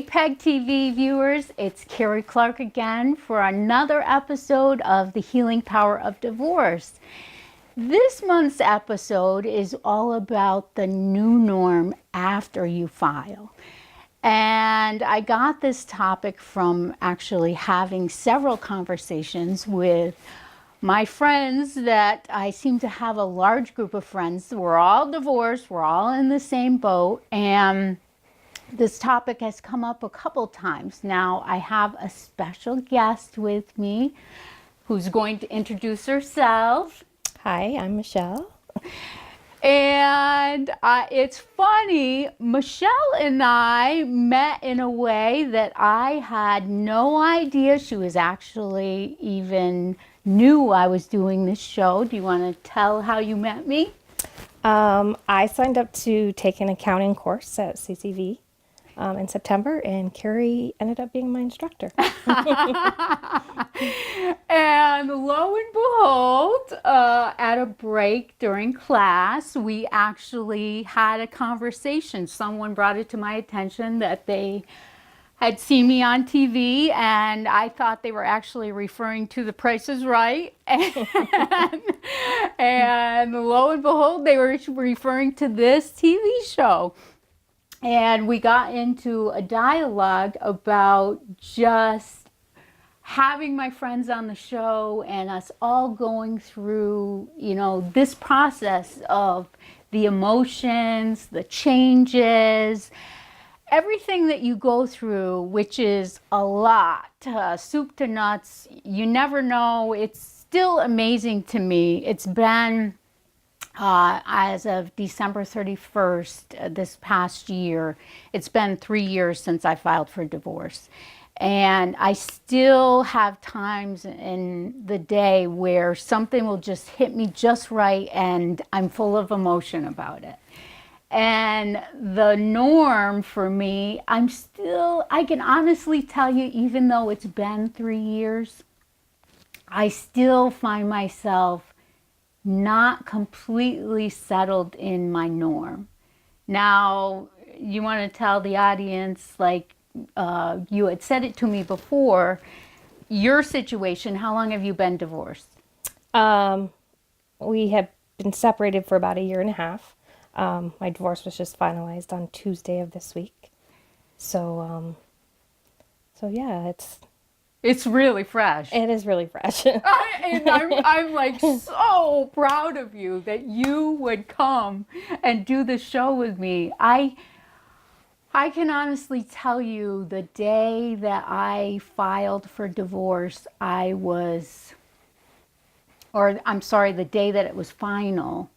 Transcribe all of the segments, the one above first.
JPEG TV viewers, it's Carrie Clark again for another episode of The Healing Power of Divorce. This month's episode is all about the new norm after you file. And I got this topic from actually having several conversations with my friends that I seem to have a large group of friends. We're all divorced, we're all in the same boat, and this topic has come up a couple times. Now I have a special guest with me who's going to introduce herself. Hi, I'm Michelle. And it's funny, Michelle and I met in a way that I had no idea she was actually even knew I was doing this show. Do you want to tell how you met me? I signed up to take an accounting course at CCV in September, and Carrie ended up being my instructor. And lo and behold, at a break during class, we actually had a conversation. Someone brought it to my attention that they had seen me on TV, and I thought they were actually referring to The Price is Right. And lo and behold, they were referring to this TV show. And we got into a dialogue about just having my friends on the show and us all going through, this process of the emotions, the changes, everything that you go through, which is a lot, soup to nuts. You never know. It's still amazing to me. It's been, as of December 31st, this past year, it's been 3 years since I filed for divorce. And I still have times in the day where something will just hit me just right and I'm full of emotion about it. And the norm for me, I can honestly tell you, even though it's been 3 years, I still find myself not completely settled in my norm. Now, you want to tell the audience, you had said it to me before, your situation, how long have you been divorced? We have been separated for about a year and a half. My divorce was just finalized on Tuesday of this week. So yeah, It's really fresh. it is really fresh. I'm like so proud of you that you would come and do the show with me. I can honestly tell you the day that I filed for divorce, the day that it was final,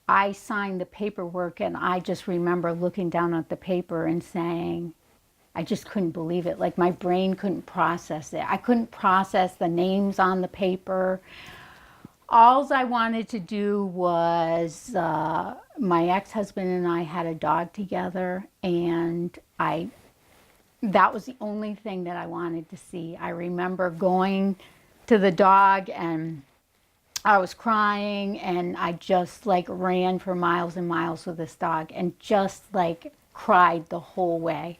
I signed the paperwork, and I just remember looking down at the paper and saying, I just couldn't believe it. Like my brain couldn't process it. I couldn't process the names on the paper. All I wanted to do was, my ex-husband and I had a dog together, and that was the only thing that I wanted to see. I remember going to the dog and I was crying, and I just ran for miles and miles with this dog and just cried the whole way.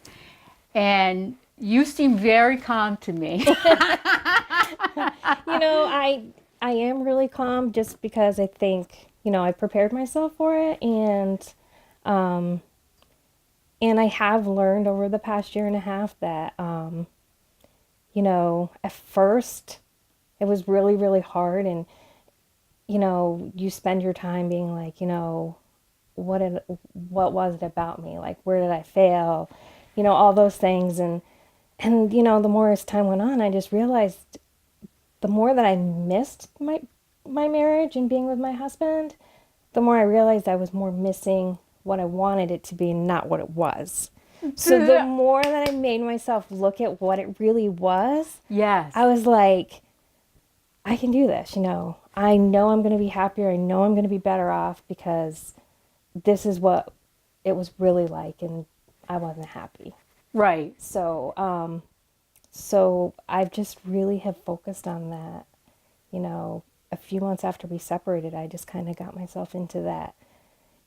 And you seem very calm to me. I am really calm just because I think, I prepared myself for it, and I have learned over the past year and a half that, at first it was really, really hard, and, you spend your time being like, what was it about me? Like, where did I fail? All those things. And the more as time went on, I just realized the more that I missed my marriage and being with my husband, the more I realized I was more missing what I wanted it to be and not what it was. So the more that I made myself look at what it really was, yes, I was like, I can do this, I know I'm going to be happier. I know I'm going to be better off because this is what it was really like, and I wasn't happy. Right. So I've just really have focused on that. A few months after we separated, I just kind of got myself into that,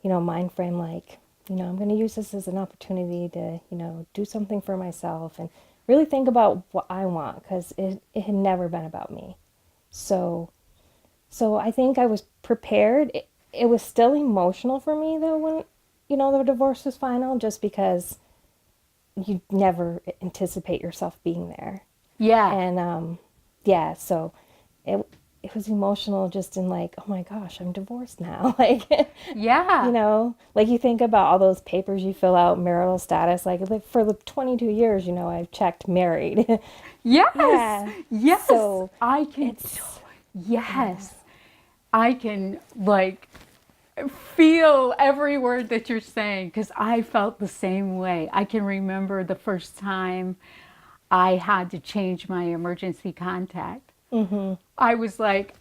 mind frame, like, I'm going to use this as an opportunity to, do something for myself and really think about what I want because it had never been about me. So, so I think I was prepared. It was still emotional for me though when, the divorce was final, just because you never anticipate yourself being there. Yeah. And yeah, so it it was emotional just in like, oh my gosh, I'm divorced now. Like, Yeah. like you think about all those papers you fill out, marital status, like for the 22 years, I've checked married. Yes. Yeah. Yes. So I can. it's, yeah, Yes. I can like feel every word that you're saying because I felt the same way. I can remember the first time I had to change my emergency contact. I was like,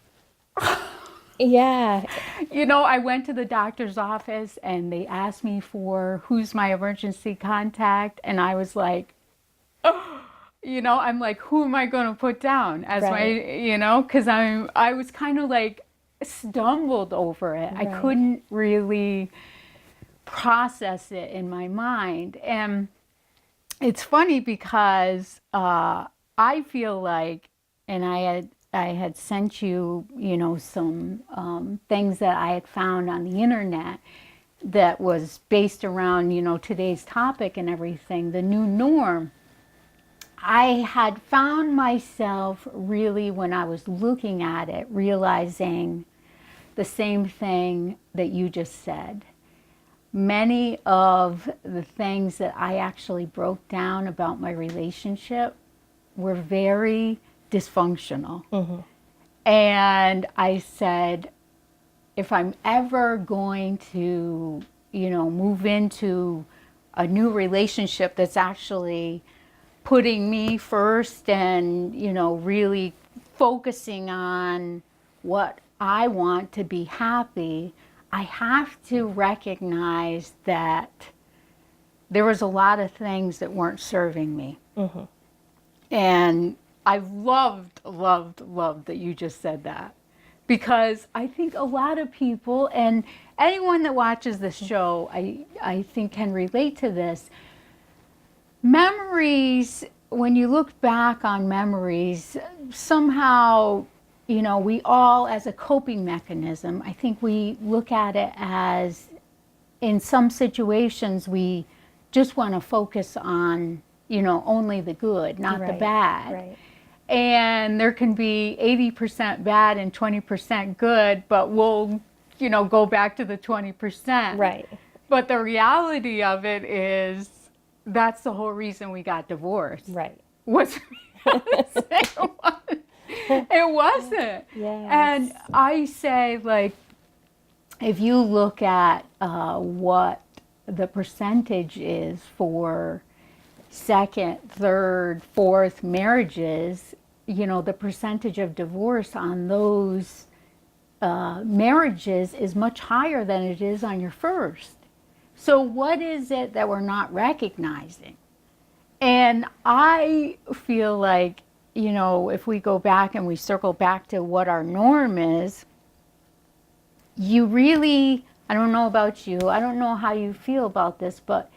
yeah, I went to the doctor's office and they asked me for who's my emergency contact. And I was like, I'm like, who am I going to put down as my, right, because I was kind of like stumbled over it. I right. couldn't really process it in my mind. And it's funny because I feel like, and I had sent you, some things that I had found on the internet that was based around, today's topic and everything, the new norm. I had found myself really, when I was looking at it, realizing the same thing that you just said. Many of the things that I actually broke down about my relationship were very dysfunctional. And I said, if I'm ever going to, move into a new relationship that's actually putting me first and, really focusing on what I want to be happy, I have to recognize that there was a lot of things that weren't serving me. And I loved, loved, loved that you just said that because I think a lot of people and anyone that watches this show, I think can relate to this. Memories, when you look back on memories, somehow, we all, as a coping mechanism, I think we look at it as in some situations we just want to focus on, only the good, not the Right, bad. right, And there can be 80% bad and 20% good, but we'll, go back to the 20%. right, But the reality of it is that's the whole reason we got divorced. right. Was because it wasn't. And Yes. I say, like, if you look at what the percentage is for second, third, fourth marriages, the percentage of divorce on those marriages is much higher than it is on your first. So, what is it that we're not recognizing? And I feel like, if we go back and we circle back to what our norm is, you really, I don't know about you, I don't know how you feel about this, but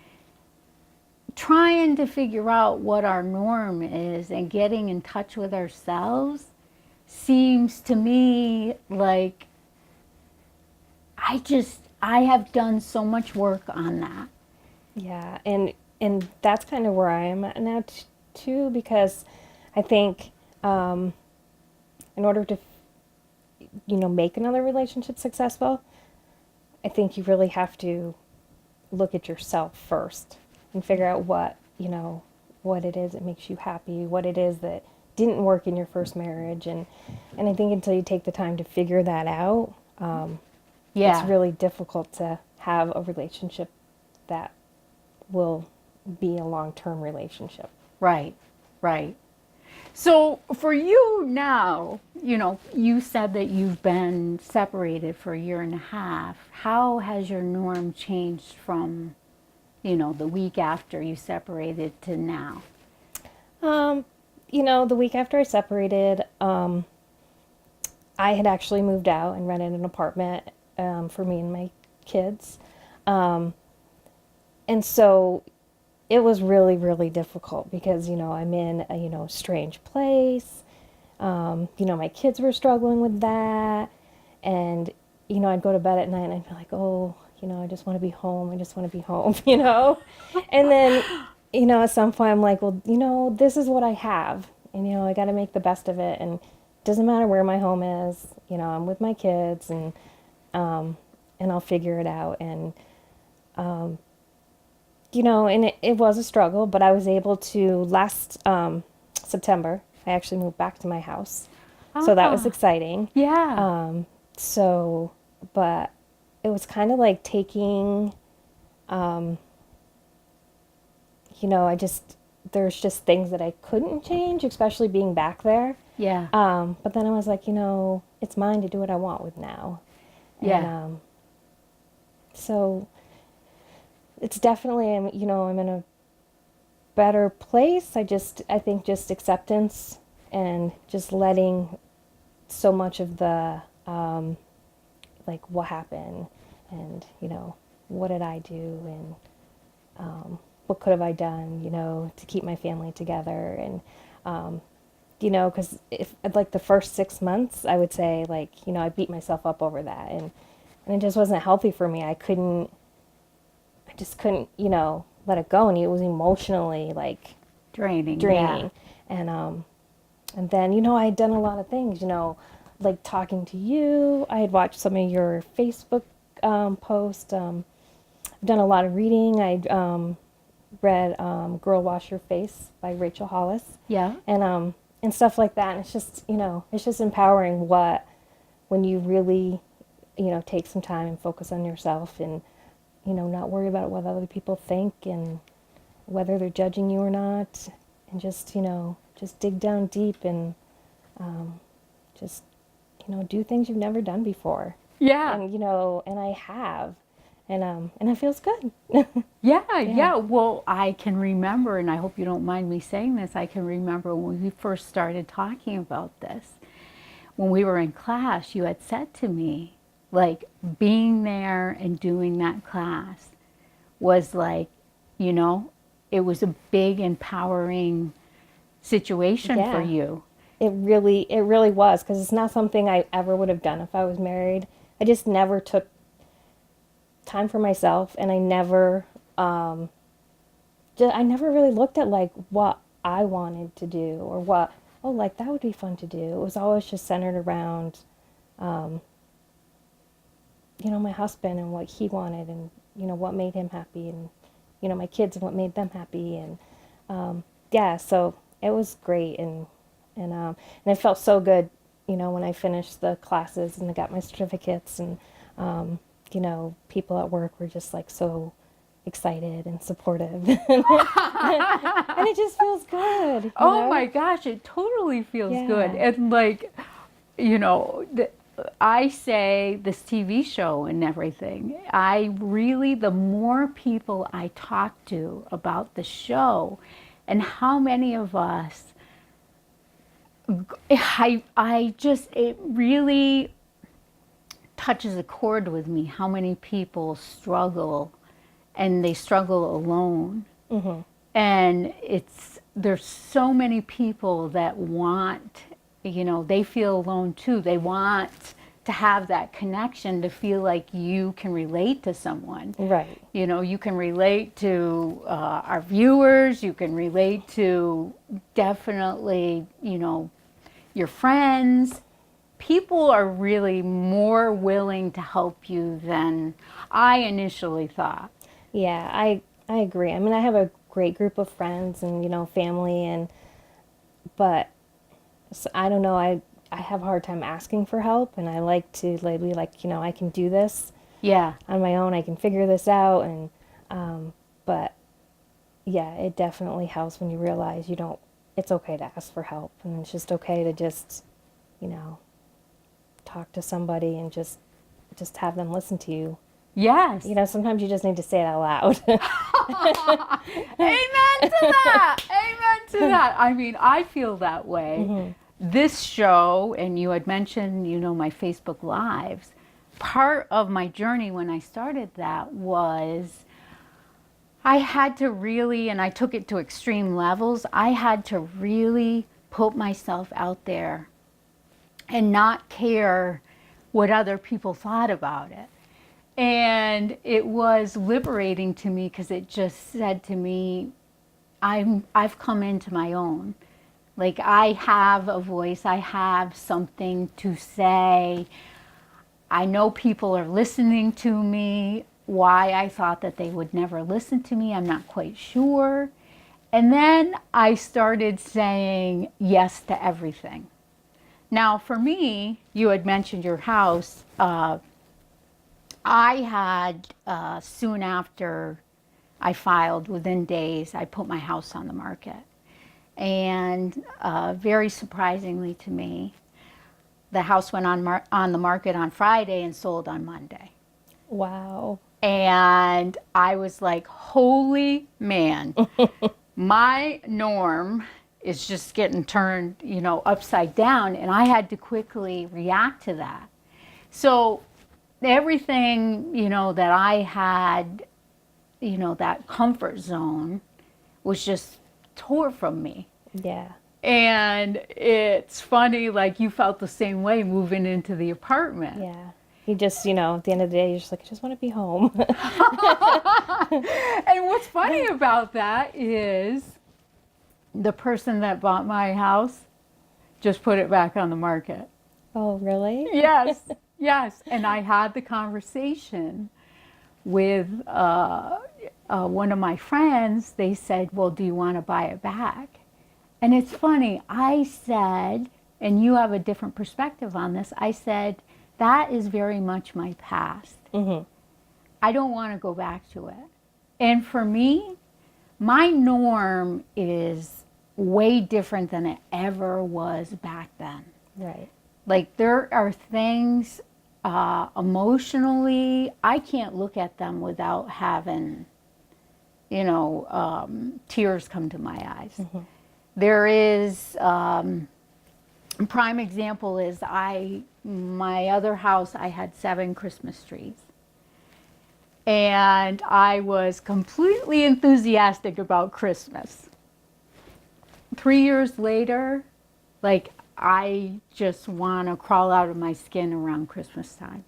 trying to figure out what our norm is and getting in touch with ourselves seems to me like I have done so much work on that. Yeah, and that's kind of where I am at now too, because I think in order to make another relationship successful, I think you really have to look at yourself first and figure out what it is that makes you happy, what it is that didn't work in your first marriage, and I think until you take the time to figure that out, it's Yeah, really difficult to have a relationship that will be a long-term relationship. right, right. So for you now, you said that you've been separated for a year and a half. How has your norm changed from, the week after you separated to now? The week after I separated, I had actually moved out and rented an apartment for me and my kids. and so it was really, really difficult because, I'm in a, strange place. My kids were struggling with that. And, I'd go to bed at night and I'd be like, oh, I just want to be home. I just want to be home, And then, at some point I'm like, well, this is what I have. And, I got to make the best of it. And it doesn't matter where my home is. I'm with my kids and I'll figure it out. And, and it was a struggle, but I was able to last September, I actually moved back to my house. So that was Ah, exciting. yeah. So, but it was kind of like taking, there's just things that I couldn't change, especially being back there. Yeah. But then I was like, it's mine to do what I want with now. And Yeah. so it's definitely, I'm in a better place. I think just acceptance and just letting so much of the, like what happened and, what did I do and, what could have I done, to keep my family together. And, because if like the first 6 months, I would say like, I beat myself up over that and it just wasn't healthy for me. I just couldn't, let it go. And it was emotionally like Draining. Yeah. draining. And then, I had done a lot of things, like talking to you. I had watched some of your Facebook posts. I've done a lot of reading. I read Girl Wash Your Face by Rachel Hollis Yeah. and stuff like that. And it's just empowering when you really, take some time and focus on yourself and, not worry about what other people think and whether they're judging you or not. And just, just dig down deep and just, do things you've never done before. Yeah. And I have. And it feels good. Yeah, Yeah. yeah. Well, I can remember, and I hope you don't mind me saying this, I can remember when we first started talking about this. When we were in class, you had said to me, like, being there and doing that class was like, you know, it was a big empowering situation for Yeah. you. It really was because it's not something I ever would have done if I was married. I just never took time for myself, and I never really looked at like what I wanted to do or what like that would be fun to do. It was always just centered around, my husband and what he wanted, and what made him happy, and my kids and what made them happy, and yeah, so it was great, and it felt so good, when I finished the classes and I got my certificates, and people at work were just like so excited and supportive, and it just feels good, Oh my gosh, it totally feels good. Yeah. And like, you know, I say this TV show and everything, I really, the more people I talk to about the show and how many of us, it really touches a chord with me how many people struggle and they struggle alone. Mm-hmm. And there's so many people that want, they feel alone too. They want to have that connection, to feel like you can relate to someone. Right. You can relate to our viewers, you can relate to definitely, your friends. People are really more willing to help you than I initially thought. Yeah, I agree. I mean, I have a great group of friends and family, but I don't know. I have a hard time asking for help, and I like to lately like I can do this Yeah. on my own. I can figure this out, and but yeah, it definitely helps when you realize you don't. It's okay to ask for help, and it's just okay to just you know talk to somebody and just have them listen to you. Yes. Sometimes you just need to say it out loud. Amen to that. Amen to that. I mean, I feel that way. Mm-hmm. This show, and you had mentioned, my Facebook Lives, part of my journey when I started that was I had to really, and I took it to extreme levels, I had to really put myself out there and not care what other people thought about it. And it was liberating to me because it just said to me, I've come into my own. Like I have a voice, I have something to say. I know people are listening to me. Why I thought that they would never listen to me, I'm not quite sure. And then I started saying yes to everything. Now, for me, you had mentioned your house. I had, soon after I filed, within days, I put my house on the market. And very surprisingly to me, the house went on the market on Friday and sold on Monday. Wow. And I was like, holy man, my norm is just getting turned, upside down. And I had to quickly react to that. So everything, that I had, that comfort zone was just tore from me. Yeah. And it's funny, like you felt the same way moving into the apartment. Yeah. You just, at the end of the day, you're just like, I just want to be home. And what's funny about that is the person that bought my house just put it back on the market. Oh, really? Yes, yes. And I had the conversation with one of my friends. They said, well, do you want to buy it back? And it's funny, I said, and you have a different perspective on this, I said, that is very much my past. Mm-hmm. I don't want to go back to it. And for me, my norm is way different than it ever was back then. Right. Like there are things emotionally, I can't look at them without having, tears come to my eyes. Mm-hmm. There is, a prime example is my other house, I had 7 Christmas trees. And I was completely enthusiastic about Christmas. 3 years later, like I just want to crawl out of my skin around Christmas time.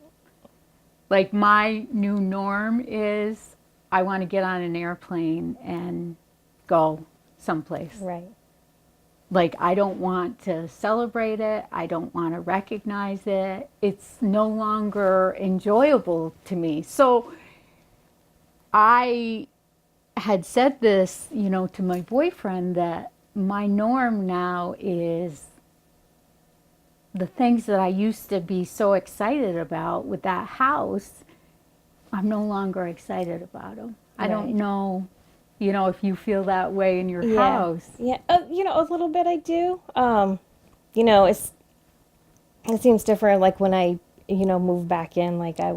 Like my new norm is I want to get on an airplane and go someplace. Right. Like I don't want to celebrate it. I don't want to recognize it. It's no longer enjoyable to me. So I had said this, to my boyfriend that my norm now is the things that I used to be so excited about with that house, I'm no longer excited about them. Right. I don't know, if you feel that way in your house. Yeah, a little bit I do. It seems different. Like when I, moved back in, like I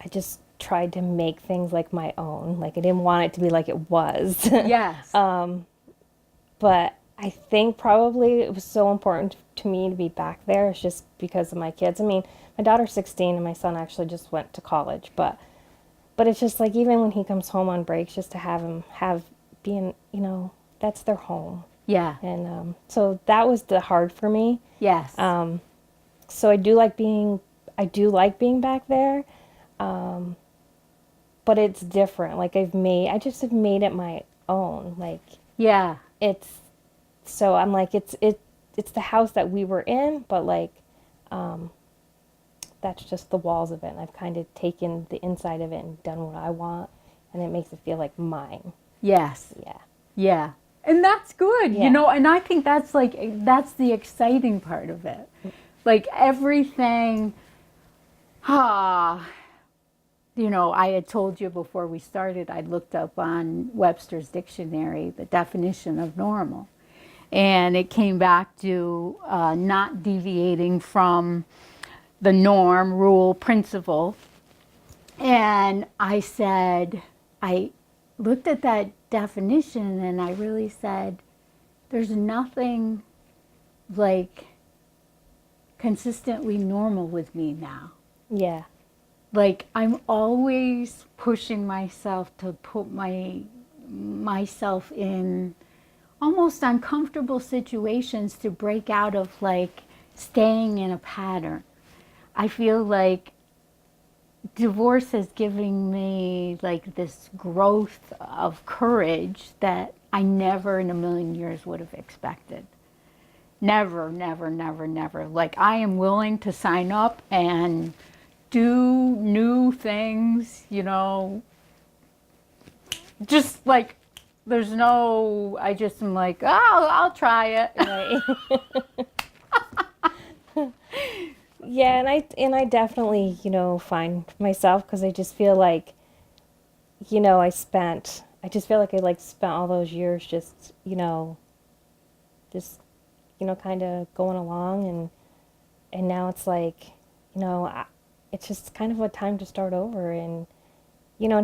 just tried to make things like my own. Like I didn't want it to be like it was. Yes. But I think probably it was so important to me to be back there. It's just because of my kids. I mean, my daughter's 16 and my son actually just went to college, but it's just like even when he comes home on breaks, just to have him being, that's their home. Yeah. And so that was the hard for me. Yes. So I do like being back there. But it's different. Like I just have made it my own. Like yeah. So I'm like it's the house that we were in, but like that's just the walls of it. And I've kind of taken the inside of it and done what I want, and it makes it feel like mine. Yes. Yeah. Yeah. And that's good, Yeah. and I think that's the exciting part of it. Like everything, I had told you before we started, I looked up on Webster's dictionary the definition of normal. And it came back to not deviating from the norm, rule, principle. And I looked at that definition and I really said, there's nothing like consistently normal with me now. Yeah. like I'm always pushing myself to put myself in almost uncomfortable situations to break out of like staying in a pattern. I feel like divorce has given me like this growth of courage that I never in a million years would have expected. Never, never, never, never. Like I am willing to sign up and do new things, you know, just like there's no, I just am like, oh, I'll try it. Right. Yeah, and I definitely, find myself because I just feel like, I just feel like I like spent all those years just kind of going along, and now it's like, it's just kind of a time to start over, and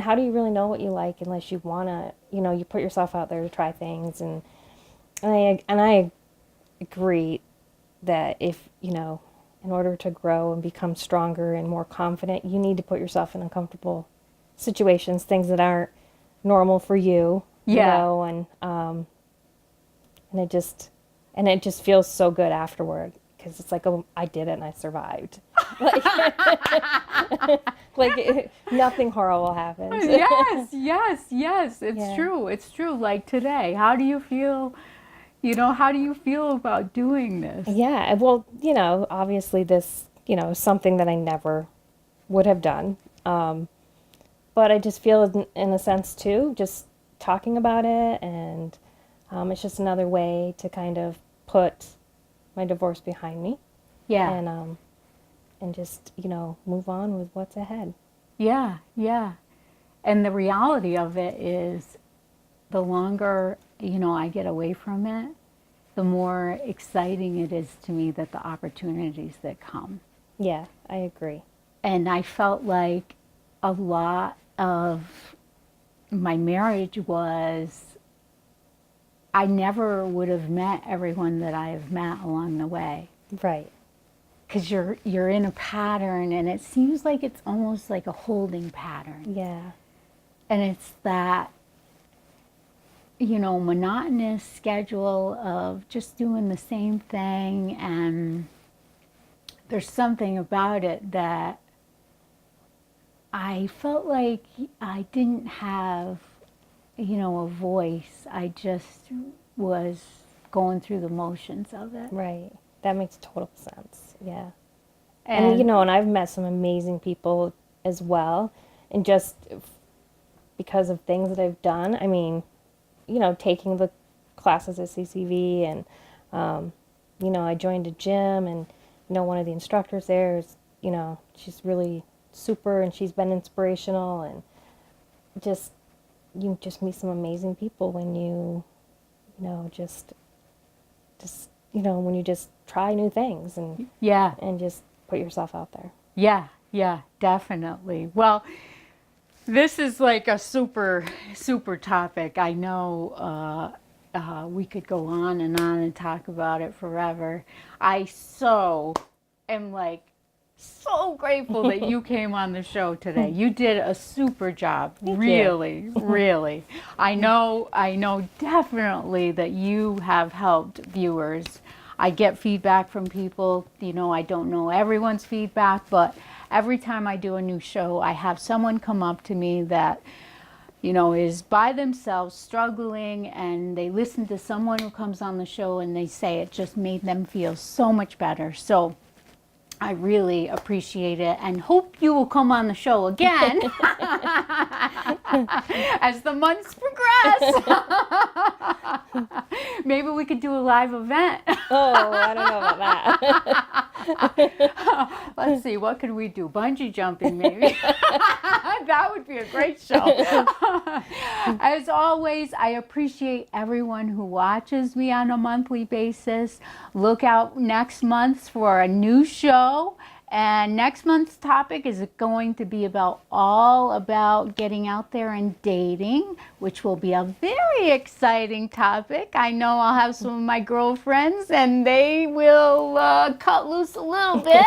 how do you really know what you like unless you want to, you put yourself out there to try things, and I agree that if, in order to grow and become stronger and more confident, you need to put yourself in uncomfortable situations, things that aren't normal for you, Yeah. and it just feels so good afterward because it's like, oh, I did it and I survived. Like, nothing horrible happens. Yes, yes, yes. It's Yeah. true. It's true. Like today, how do you feel? You know, how do you feel about doing this? Yeah, well, obviously this, is something that I never would have done. But I just feel in a sense too, just talking about it, and it's just another way to kind of put my divorce behind me, Yeah. and just, move on with what's ahead. Yeah, yeah. And the reality of it is the longer, I get away from it, the more exciting it is to me that the opportunities that come. Yeah, I agree. And I felt like a lot of my marriage was I never would have met everyone that I have met along the way Right. because you're in a pattern and it seems like it's almost like a holding pattern. Yeah. And it's that monotonous schedule of just doing the same thing, and there's something about it that I felt like I didn't have, a voice. I just was going through the motions of it. Right. That makes total sense. Yeah. And And and I've met some amazing people as well, and just because of things that I've done. I mean, taking the classes at CCV, and I joined a gym, and one of the instructors there is, she's really super, and she's been inspirational, and just you just meet some amazing people when when you just try new things, yeah, and just put yourself out there. yeah, yeah, definitely. Well, this is like a super, super topic. I know we could go on and talk about it forever. I so am like so grateful that you came on the show today. You did a super job. Thank you. Really, really. I know definitely that you have helped viewers. I get feedback from people, I don't know everyone's feedback, but every time I do a new show, I have someone come up to me that is by themselves struggling, and they listen to someone who comes on the show and they say it just made them feel so much better. So I really appreciate it and hope you will come on the show again as the months progress. Maybe we could do a live event. Oh, I don't know about that. Let's see, what can we do? Bungee jumping, maybe. That would be a great show. As always, I appreciate everyone who watches me on a monthly basis. Look out next month for a new show. And next month's topic is going to be all about getting out there and dating, which will be a very exciting topic. I know I'll have some of my girlfriends and they will cut loose a little bit.